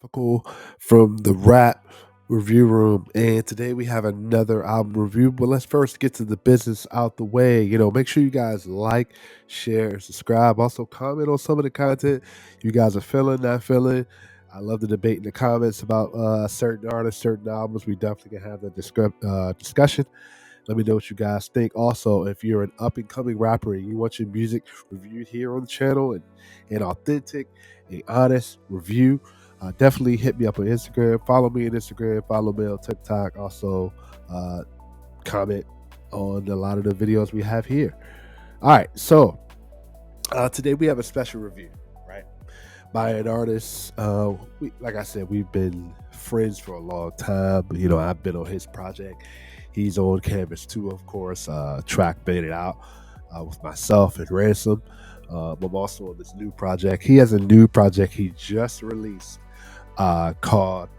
Philosophical from the Rap Review Room, and today we have another album review. But let's first get to the business out the way. Make sure you guys like, share, and subscribe. Also, comment on some of the content you guys are feeling, not feeling. I love the debate in the comments about certain artists, certain albums. We definitely can have that discussion. Let me know what you guys think. Also, if you're an up and coming rapper and you want your music reviewed here on the channel and an authentic, a honest review, definitely hit me up on Instagram. Follow me on Instagram. Follow me on TikTok. Also, uh, comment on a lot of the videos we have here. All right, so today we have a special review, right? By an artist. Like I said, we've been friends for a long time. I've been on his project. He's on Canvas too, of course. Track Made It Out with myself and Ransom. I'm also on this new project. He has a new project he just released called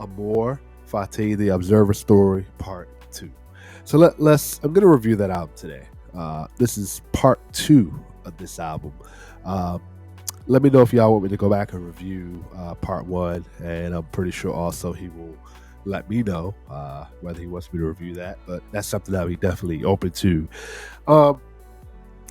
Amor Fati, The Observer Story Part 2. So I'm going to review that album today. This is part 2 of this album. Let me know if y'all want me to go back and review part 1, and I'm pretty sure also he will let me know whether he wants me to review that, but that's something that we definitely open to.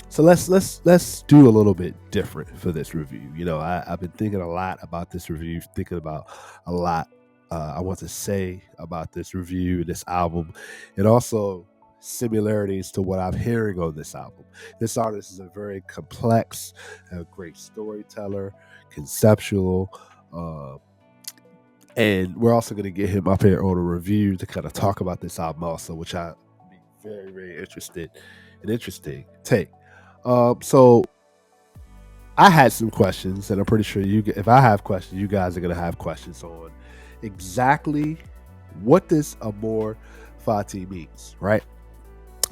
So let's do a little bit different for this review. I've been thinking a lot about this review, thinking about a lot I want to say about this review, this album, and also similarities to what I'm hearing on this album. This artist is a very complex, a great storyteller, conceptual, and we're also going to get him up here on a review to kind of talk about this album also, which I'd be very, very interesting take. So I had some questions, and I'm pretty sure if I have questions, you guys are going to have questions on exactly what this Amor Fati means, right?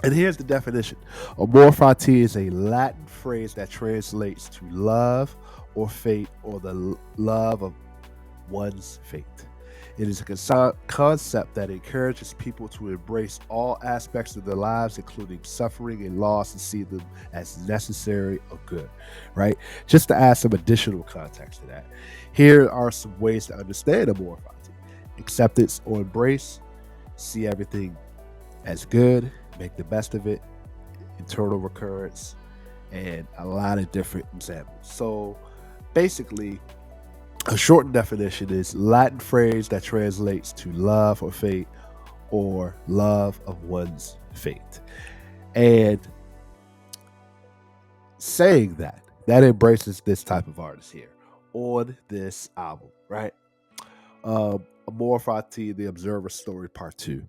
And here's the definition. Amor fati is a Latin phrase that translates to love or fate or the love of one's fate. It is a concept that encourages people to embrace all aspects of their lives, including suffering and loss, and see them as necessary or good, right? Just to add some additional context to that, here are some ways to understand Amor fati. Acceptance or embrace, see everything as good, make the best of it, internal recurrence, and a lot of different examples. So basically, a shortened definition is Latin phrase that translates to love or fate or love of one's fate. And saying that embraces this type of artist here on this album, right? Amor Fati, The Observer Story Part 2.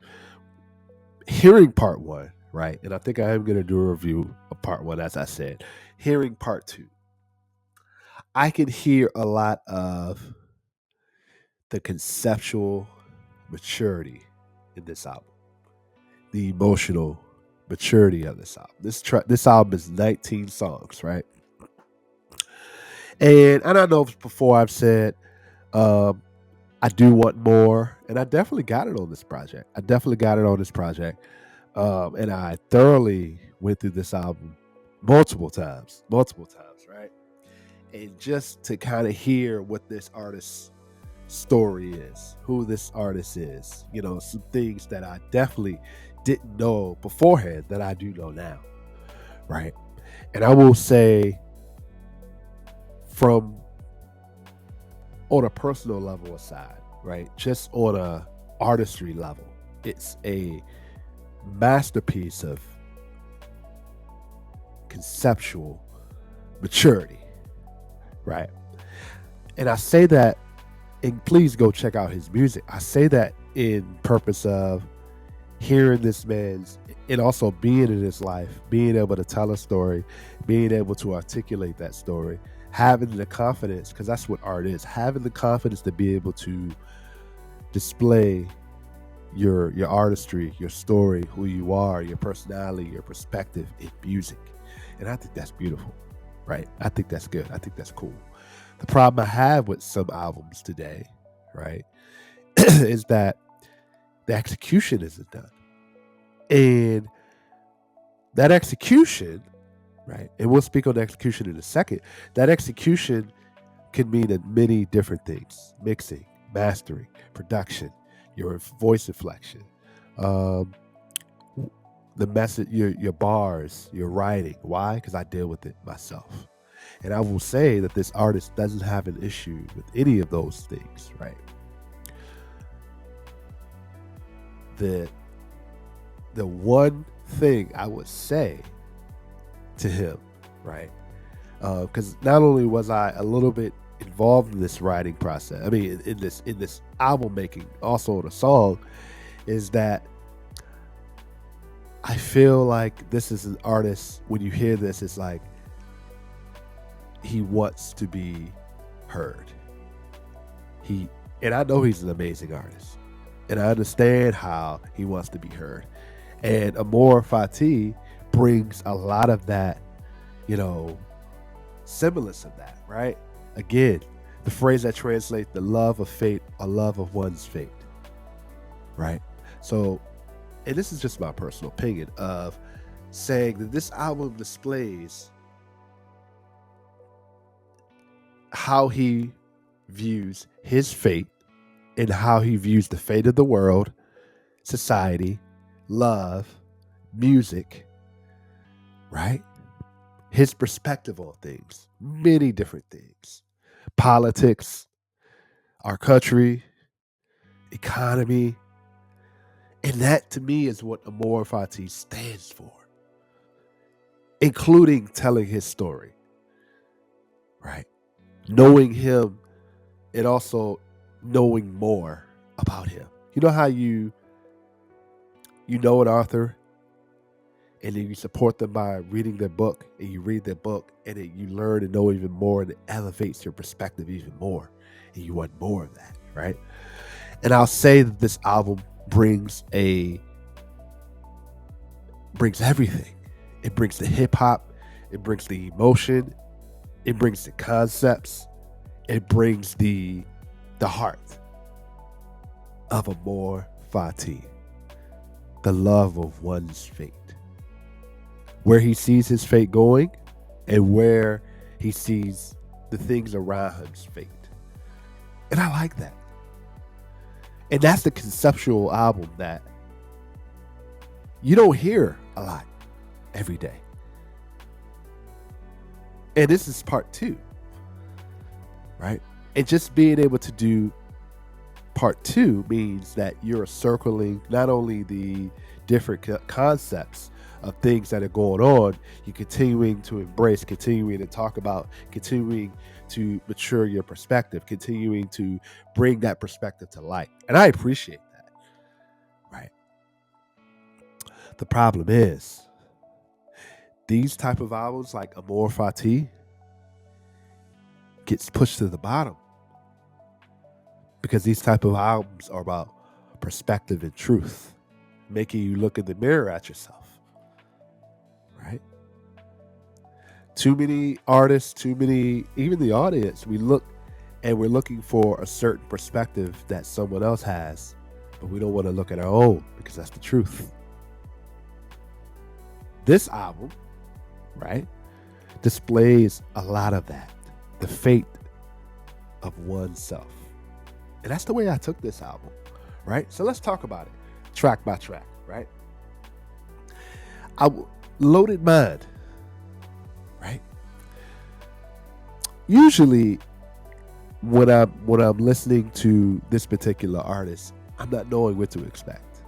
Hearing part 1, right? And I think I am going to do a review of part 1, as I said. Hearing part 2, I can hear a lot of the conceptual maturity in this album, the emotional maturity of this album. This album is 19 songs, right? And I know before I've said I do want more, and I definitely got it on this project. And I thoroughly went through this album multiple times, right? And just to kind of hear what this artist's story is, who this artist is, some things that I definitely didn't know beforehand that I do know now, right? And I will say, from on a personal level aside, right? Just on a artistry level, it's a masterpiece of conceptual maturity, right? And I say that, and please go check out his music. I say that in purpose of hearing this man's, and also being in his life, being able to tell a story, being able to articulate that story, having the confidence, because that's what art is, having the confidence to be able to display your artistry, your story, who you are, your personality, your perspective in music. And I think that's beautiful, right? I think that's good. I think that's cool. The problem I have with some albums today, right, is that the execution isn't done. And that execution, right, and we'll speak on the execution in a second, that execution can mean many different things: mixing, mastering, production, your voice inflection, um, the message, your bars, your writing. Why? Because I deal with it myself. And I will say that this artist doesn't have an issue with any of those things, right? The the one thing I would say to him, right? Because not only was I a little bit involved in this writing process, I mean, in this album making, also the song, is that I feel like this is an artist. When you hear this, it's like he wants to be heard. He and I know he's an amazing artist, and I understand how he wants to be heard. And Amor Fati brings a lot of that, you know, semblance of that, right? Again, the phrase that translates the love of fate, a love of one's fate, right? So, and this is just my personal opinion of saying that this album displays how he views his fate and how he views the fate of the world, society, love, music, right? His perspective on things, many different things: politics, our country, economy. And that to me is what Amor Fati stands for, including telling his story, right? Knowing him and also knowing more about him. You know how you know an author and then you support them by reading their book, and you read their book and then you learn and know even more, and it elevates your perspective even more, and you want more of that, right? And I'll say that this album brings everything. It brings the hip hop, it brings the emotion, it brings the concepts, it brings the heart of Amor Fati, the love of one's fate, where he sees his fate going, and where he sees the things around him's fate. And I like that. And that's the conceptual album that you don't hear a lot every day. And this is part two, right? And just being able to do part two means that you're circling not only the different concepts of things that are going on, you're continuing to embrace, continuing to talk about, continuing to mature your perspective, continuing to bring that perspective to light. And I appreciate that, right? The problem is these type of albums like Amor Fati gets pushed to the bottom because these type of albums are about perspective and truth, making you look in the mirror at yourself, right? Too many artists, too many, even the audience, we look and we're looking for a certain perspective that someone else has, but we don't want to look at our own because that's the truth. This album, right, displays a lot of that, the fate of oneself. And that's the way I took this album, right? So let's talk about it track by track, right? Loaded Mind, right? Usually when I'm listening to this particular artist, I'm not knowing what to expect,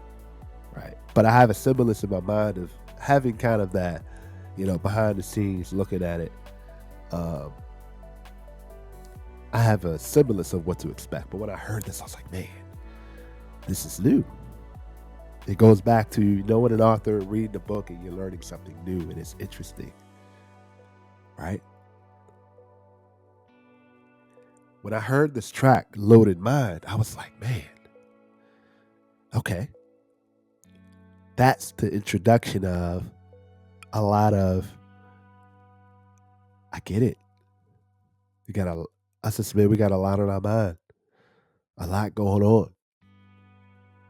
right? But I have a semblance in my mind of having kind of that, behind the scenes looking at it. I have a semblance of what to expect. But when I heard this, I was like, man, this is new. It goes back to knowing an author, reading a book, and you're learning something new, and it's interesting, right? When I heard this track, Loaded Mind, I was like, man, okay. That's the introduction of a lot of, I get it. Us as men, we got a lot on our mind, a lot going on.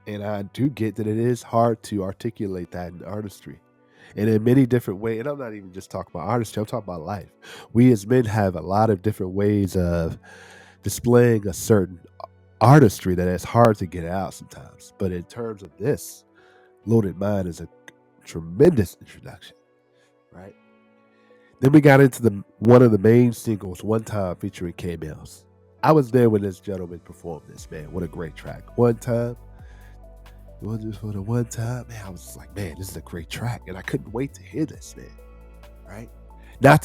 And I do get that it is hard to articulate that in artistry. And in many different ways, and I'm not even just talking about artistry, I'm talking about life. We as men have a lot of different ways of displaying a certain artistry that is hard to get out sometimes. But in terms of this, Loaded Mind is a tremendous introduction, right? Then we got into the one of the main singles, One Time, featuring K Mills. I was there when this gentleman performed this, man. What a great track. One Time, just for the one time, man, I was just like, man, this is a great track. And I couldn't wait to hear this, man. Right? Not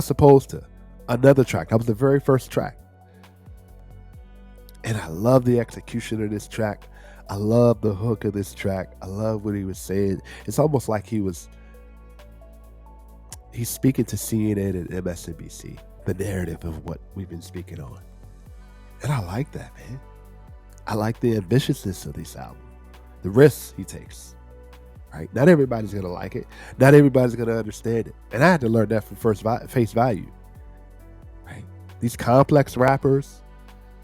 supposed to. Another track. That was the very first track. And I love the execution of this track. I love the hook of this track. I love what he was saying. It's almost like he's speaking to CNN and MSNBC, the narrative of what we've been speaking on. And I like that, man. I like the ambitiousness of this album, the risks he takes. Right? Not everybody's gonna like it. Not everybody's gonna understand it. And I had to learn that from face value. Right? These complex rappers,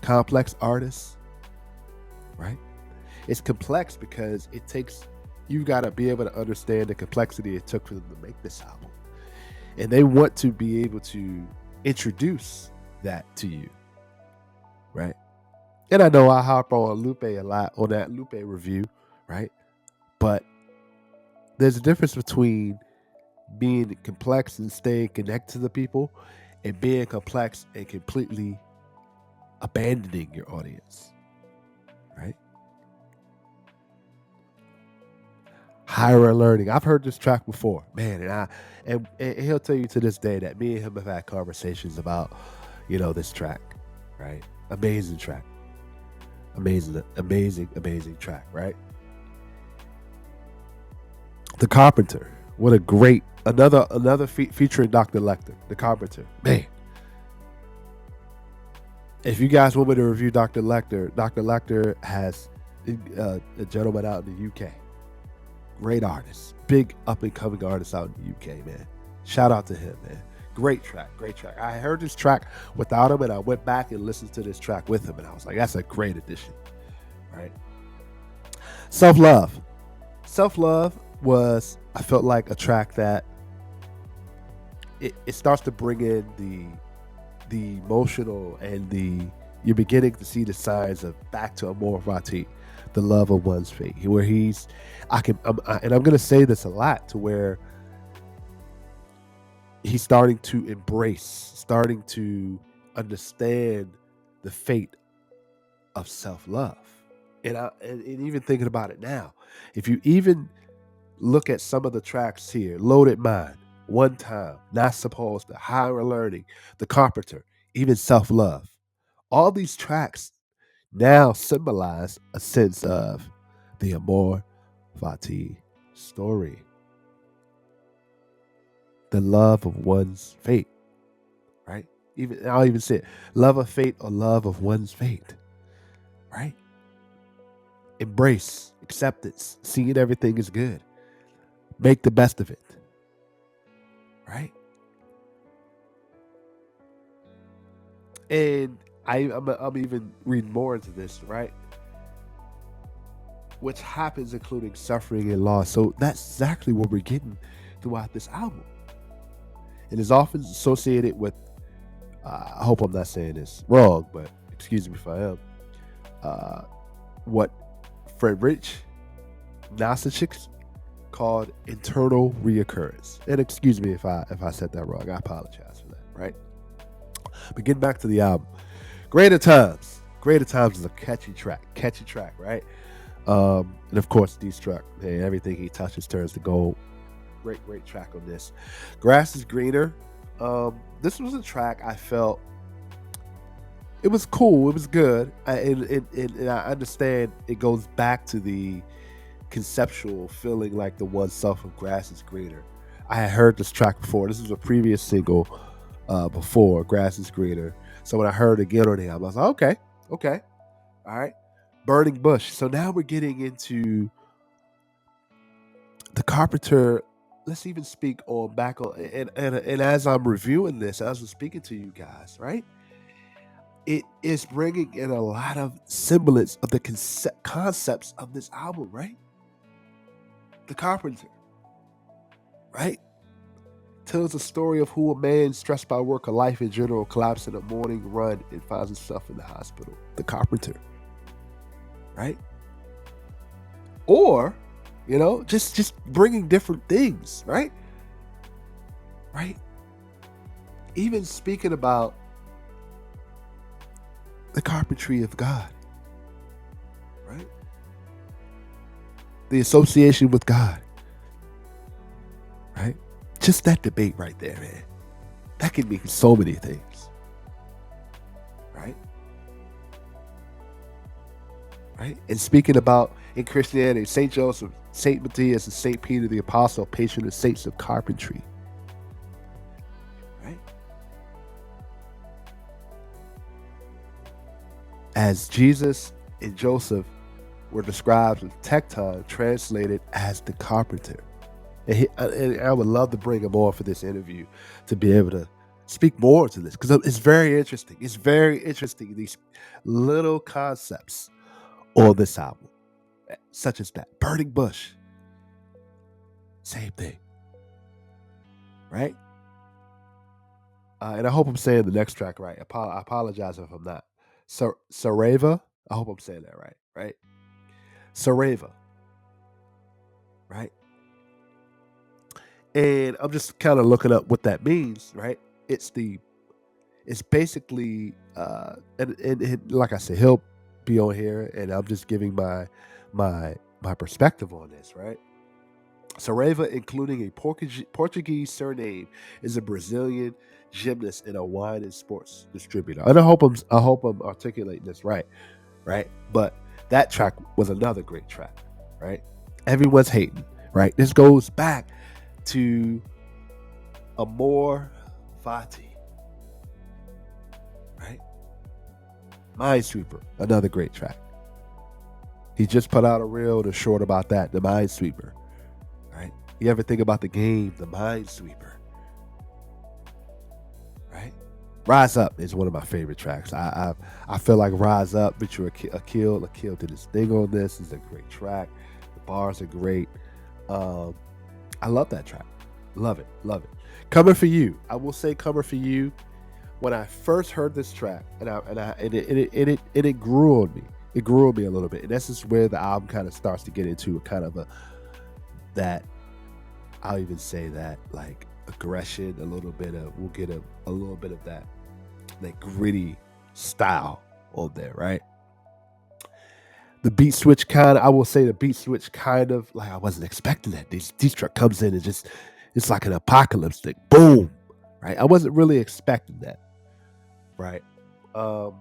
complex artists, right? It's complex because you've got to be able to understand the complexity it took for them to make this album. And they want to be able to introduce that to you, right? And I know I harp on Lupe a lot on that Lupe review, right? But there's a difference between being complex and staying connected to the people and being complex and completely abandoning your audience, right? Higher learning. I've heard this track before, man, and he'll tell you to this day that me and him have had conversations about, this track, right? Amazing track, amazing track, right? The Carpenter. What a great another featuring Dr. Lecter. The Carpenter, man. If you guys want me to review Dr. Lecter has a gentleman out in the UK. Great artist. Big up and coming artist out in the UK, man. Shout out to him, man. Great track. I heard this track without him and I went back and listened to this track with him and I was like, that's a great addition. Right? Self-Love. Self-Love was, I felt like, a track that it starts to bring in the emotional and you're beginning to see the signs of back to Amor Fati, the love of one's fate, where and I'm going to say this a lot, to where he's starting to embrace, starting to understand the fate of self-love. And even thinking about it now, if you even look at some of the tracks here, Loaded Mind, One Time, Not Supposed to, Higher Learning, The Carpenter, even Self-Love, all these tracks now symbolize a sense of the Amor Fati story, the love of one's fate, right? I'll even say it, love of fate or love of one's fate, right? Embrace, acceptance, seeing everything is good, make the best of it, right? And I'm even reading more into this, right? Which happens including suffering and loss. So that's exactly what we're getting throughout this album. It is often associated with, I hope I'm not saying this wrong, but excuse me if I am, what Friedrich Nietzsche called internal reoccurrence. And excuse me if I said that wrong. I apologize for that, right? But getting back to the album, Greater Times. Greater Times is a catchy track, right? And of course, D-Struck, man, everything he touches turns to gold. Great track on this. Grass is Greener. This was a track I felt, it was cool, it was good. And I understand it goes back to the conceptual feeling like the one self of Grass is Greener. I had heard this track before. This was a previous single before, Grass is Greener. So when I heard it again on the album, I was like, okay, all right. Burning Bush. So now we're getting into The Carpenter. Let's even speak on back on, and as I'm reviewing this, as I'm speaking to you guys, right? It is bringing in a lot of semblance of the concepts of this album, right? The Carpenter. right? Tells a story of who a man stressed by work or life in general collapses in a morning run and finds himself in the hospital. The carpenter, right? Or, just bringing different things, right? Right? Even speaking about the carpentry of God, right? The association with God, right? Just that debate right there, man. That can mean so many things, right? Right? And speaking about in Christianity, Saint Joseph, Saint Matthias, and Saint Peter the Apostle, patron saints of carpentry, right? As Jesus and Joseph were described with Tecton, translated as the carpenter. And I would love to bring him on for this interview to be able to speak more to this because it's very interesting. It's very interesting, these little concepts on this album, such as that. Burning Bush, same thing, right? And I hope I'm saying the next track right. I apologize if I'm not. Sareva, I hope I'm saying that right, right? Sareva, right? And I'm just kind of looking up what that means, right? It's the it's basically and like I said, he'll be on here, and I'm just giving my perspective on this, right? Saraiva, including a Portuguese surname, is a Brazilian gymnast and a wine and sports distributor. And I hope I'm articulating this right, right? But that track was another great track, right? Everyone's hating, right? This goes back to Amor Fati, right? Minesweeper, another great track. He just put out a reel to short about that, the Minesweeper, right? You ever think about the game, the Minesweeper, right? Rise Up is one of my favorite tracks. I feel like Rise Up, featuring Akil did his thing on this. Is a great track. The bars are great. Um, I love that track. Love it, love it. Coming for You. I will say Coming for You. When I first heard this track, and it grew on me. It grew on me a little bit, and this is where the album kind of starts to get into a kind of a that I'll even say that like aggression, a little bit of we'll get a little bit of that like gritty style on there, right? The beat switch kind of I will say the beat switch kind of like I wasn't expecting that. These truck comes in and just it's like an apocalypse thing. Boom. Right? I wasn't really expecting that. Right. Um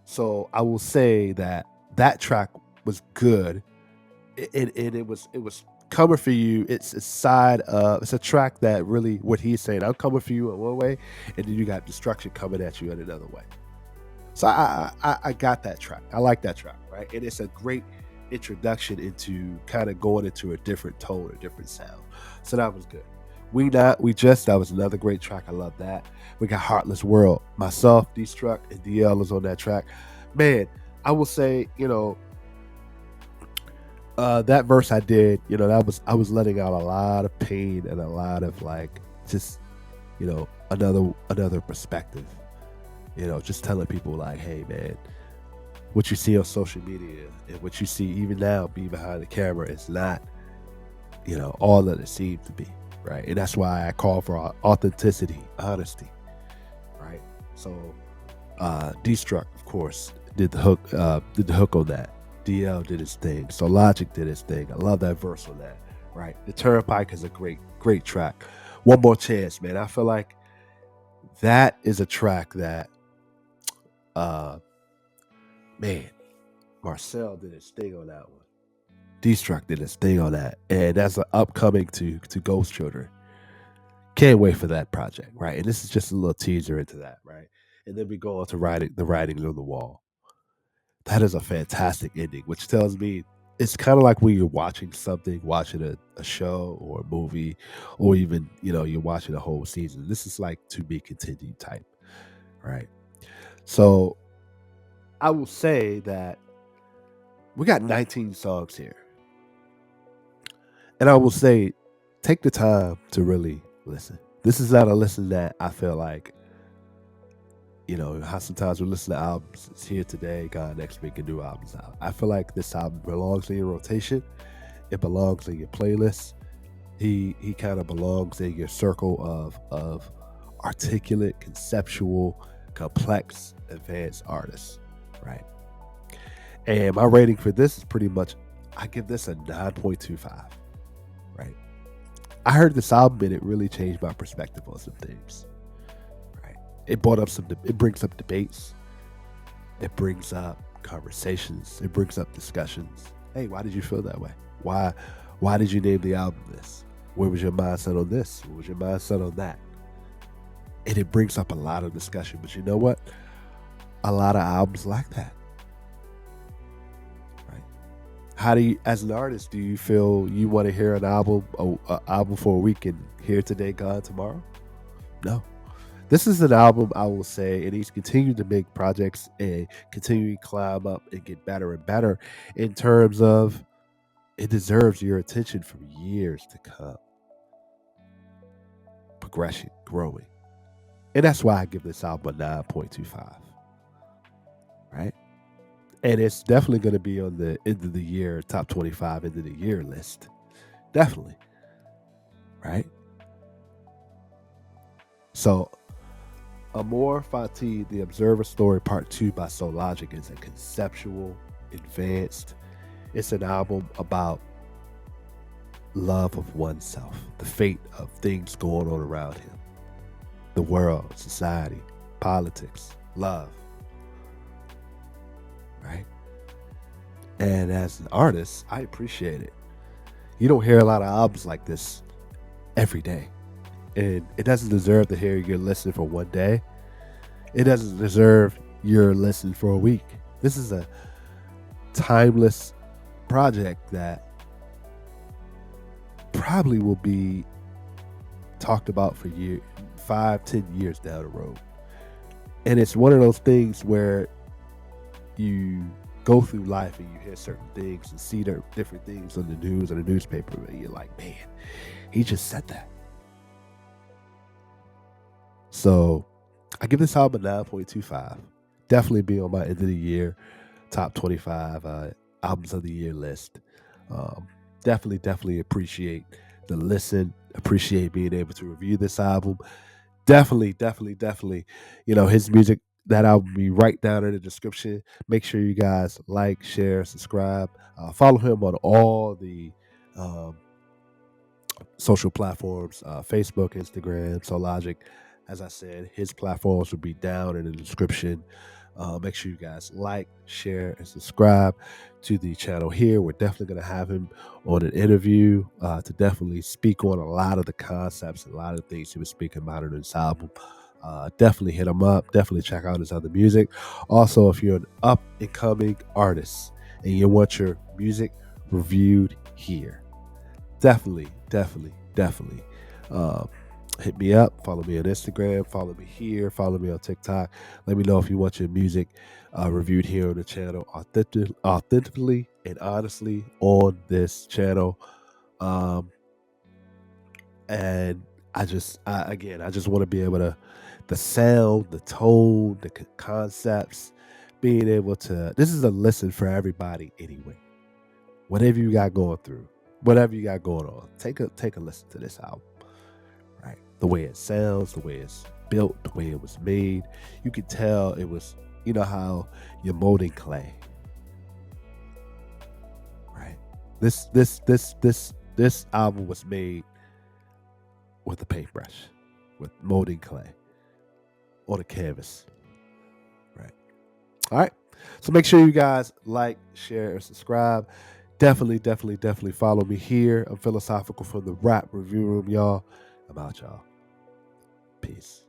so I will say that that track was good. It was coming for you. It's a side of it's a track that really what he's saying. I'm coming for you in one way, and then you got destruction coming at you in another way. So I got that track. I like that track, right? And it's a great introduction into kind of going into a different tone, a different sound. So that was good. That was another great track. I love that. We got Heartless World. Myself, Destruct, and DL is on that track. Man, I will say, that verse I did, that was I was letting out a lot of pain and a lot of like just, another perspective. Just telling people like, hey man, what you see on social media and what you see even now being behind the camera is not, all that it seems to be. Right. And that's why I call for authenticity, honesty. Right. So Destruct, of course, did the hook on that. DL did his thing. Soulogik did his thing. I love that verse on that. Right. The Turnpike is a great track. One More Chance, man. I feel like that is a track that uh man, Marcel did his thing on that one. Destruct did his thing on that. And that's an upcoming to Ghost Children. Can't wait for that project, right? And this is just a little teaser into that, right? And then we go on to writing on the wall. That is a fantastic ending, which tells me it's kind of like when you're watching something, watching a show or a movie, or even, you're watching a whole season. This is like to be continued type, right? So I will say that we got 19 songs here. And I will say, take the time to really listen. This is not a listen that I feel like, how sometimes we listen to albums. It's here today, gone next week, a new album's out. I feel like this album belongs in your rotation. It belongs in your playlist. He kind of belongs in your circle of articulate, conceptual, complex, advanced artists, right? And my rating for this is pretty much, I give this a 9.25, right? I heard this album and it really changed my perspective on some things, right? It brings up debates, it brings up conversations, it brings up discussions. Hey, why did you feel that way? Why did you name the album this? Where was your mindset on this? What was your mindset on that? And it brings up a lot of discussion. But you know what? A lot of albums like that. Right? How do you, as an artist, do you feel you want to hear an album, a album for a week and hear today, gone tomorrow? No. This is an album, I will say, and he's continued to make projects and continue to climb up and get better and better in terms of it deserves your attention for years to come. Progression, growing. And that's why I give this album a 9.25. Right? And it's definitely going to be on the end of the year, top 25 end of the year list. Definitely. Right? So, Amor Fati, The Observer Story Part 2 by Soulogik is a conceptual, advanced. It's an album about love of oneself, the fate of things going on around him, the world, society, politics, love. Right? And as an artist, I appreciate it. You don't hear a lot of albums like this every day. And it doesn't deserve to hear your listen for one day. It doesn't deserve your listen for a week. This is a timeless project that probably will be talked about for 5-10 years down the road. And it's one of those things where you go through life and you hear certain things and see different things on the news or the newspaper, and you're like, man, he just said that. So I give this album a 9.25. Definitely be on my end of the year top 25 albums of the year list. Definitely appreciate the listen. Appreciate being able to review this album. Definitely. His music, that album will be right down in the description. Make sure you guys like, share, subscribe. Follow him on all the social platforms, Facebook, Instagram, Soulogik. As I said, his platforms will be down in the description. Make sure you guys like, share, and subscribe to the channel here. We're definitely going to have him on an interview to definitely speak on a lot of the concepts and a lot of the things he was speaking about in this album. Definitely hit him up. Definitely check out his other music. Also, if you're an up and coming artist and you want your music reviewed here, definitely hit me up. Follow me on Instagram. Follow me here. Follow me on TikTok. Let me know if you want your music reviewed here on the channel, authentically and honestly on this channel. And I just want to be able to, the sound, the tone, the concepts, being able to. This is a listen for everybody anyway. Whatever you got going through, whatever you got going on, take a listen to this album. Right, the way it sounds, the way it's built, the way it was made, you could tell it was. You know how you're molding clay, right? This album was made with a paintbrush, with molding clay on a canvas, right? All right. So make sure you guys like, share, and subscribe. Definitely follow me here. I'm Philosophical from the Rap Review Room, y'all. I'm out, y'all. Peace.